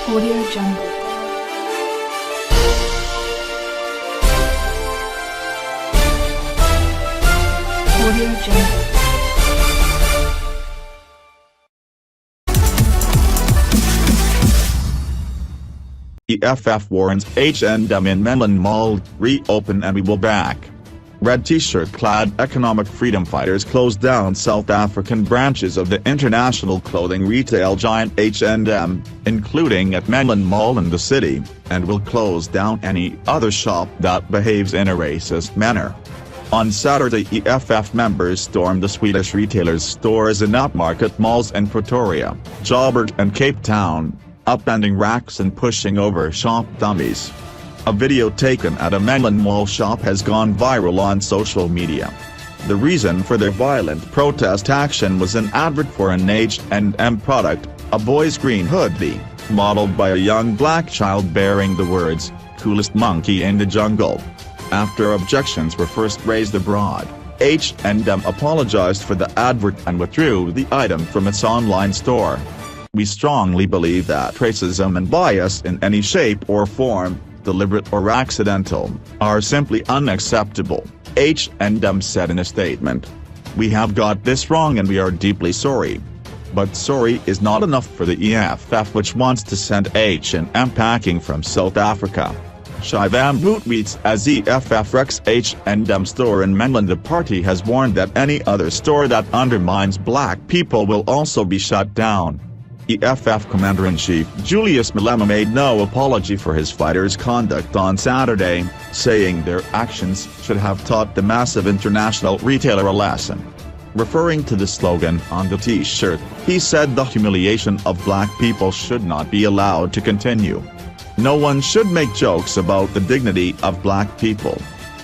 Audio Jungle. Audio Jungle. EFF warns H&M in Menlyn Mall, reopen and we will back. Red t-shirt clad economic freedom fighters closed down South African branches of the international clothing retail giant H&M, including at Menlyn Mall in the city, and will close down any other shop that behaves in a racist manner. On Saturday, EFF members stormed the Swedish retailer's stores in upmarket malls in Pretoria, Joburg and Cape Town, upending racks and pushing over shop dummies. A video taken at a Menlyn Mall shop has gone viral on social media. The reason for their violent protest action was an advert for an H&M product, a boy's green hoodie, modeled by a young black child bearing the words, "Coolest monkey in the jungle." After objections were first raised abroad, H&M apologized for the advert and withdrew the item from its online store. "We strongly believe that racism and bias in any shape or form, deliberate or accidental, are simply unacceptable," H&M said in a statement. "We have got this wrong and we are deeply sorry. But sorry is not enough for the EFF, which wants to send H&M packing from South Africa." Shivambu tweets, as EFF wrecks H&M store in Menlyn. The party has warned that any other store that undermines black people will also be shut down. EFF Commander-in-Chief Julius Malema made no apology for his fighters' conduct on Saturday, saying their actions should have taught the massive international retailer a lesson. Referring to the slogan on the t-shirt, he said the humiliation of black people should not be allowed to continue. "No one should make jokes about the dignity of black people."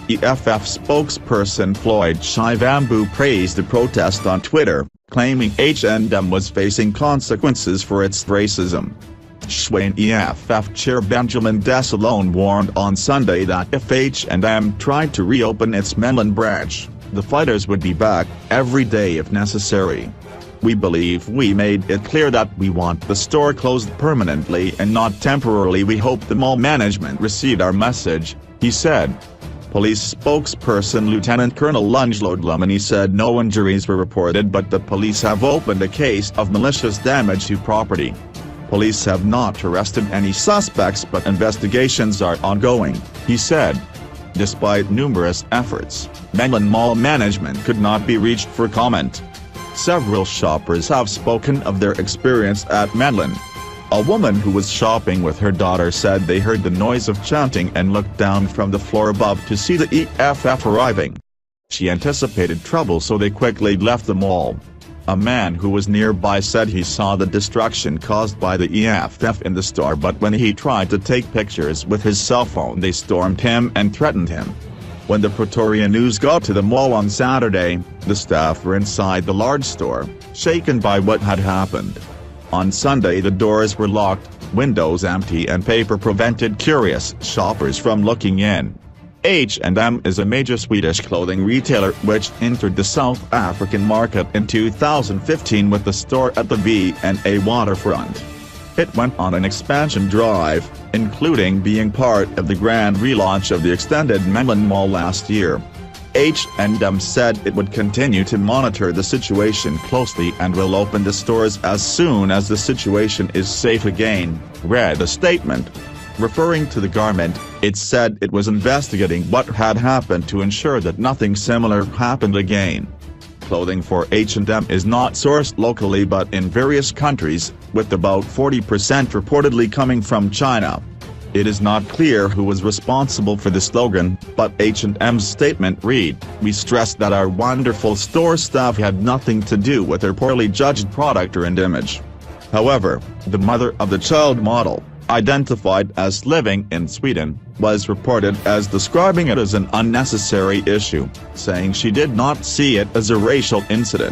EFF spokesperson Floyd Shivambu praised the protest on Twitter, claiming H&M was facing consequences for its racism. Schwein EFF chair Benjamin Desalone warned on Sunday that if H&M tried to reopen its Menlyn branch, the fighters would be back every day if necessary. "We believe we made it clear that we want the store closed permanently and not temporarily. We hope the mall management received our message," he said. Police spokesperson Lieutenant Colonel Lunjlo Dlamini said no injuries were reported, but the police have opened a case of malicious damage to property. Police have not arrested any suspects, but investigations are ongoing, he said. Despite numerous efforts, Menlyn Mall management could not be reached for comment. Several shoppers have spoken of their experience at Menlyn. A woman who was shopping with her daughter said they heard the noise of chanting and looked down from the floor above to see the EFF arriving. She anticipated trouble, so they quickly left the mall. A man who was nearby said he saw the destruction caused by the EFF in the store, but when he tried to take pictures with his cell phone, they stormed him and threatened him. When the Pretoria News got to the mall on Saturday, the staff were inside the large store, shaken by what had happened. On Sunday, the doors were locked, windows empty, and paper prevented curious shoppers from looking in. H&M is a major Swedish clothing retailer which entered the South African market in 2015 with the store at the V&A waterfront. It went on an expansion drive, including being part of the grand relaunch of the extended Menlyn Mall last year. H&M said it would continue to monitor the situation closely and will open the stores as soon as the situation is safe again, read a statement. Referring to the garment, it said it was investigating what had happened to ensure that nothing similar happened again. Clothing for H&M is not sourced locally but in various countries, with about 40% reportedly coming from China. It is not clear who was responsible for the slogan, but H&M's statement read, "We stress that our wonderful store staff had nothing to do with their poorly judged product and image." However, the mother of the child model, identified as living in Sweden, was reported as describing it as an unnecessary issue, saying she did not see it as a racial incident.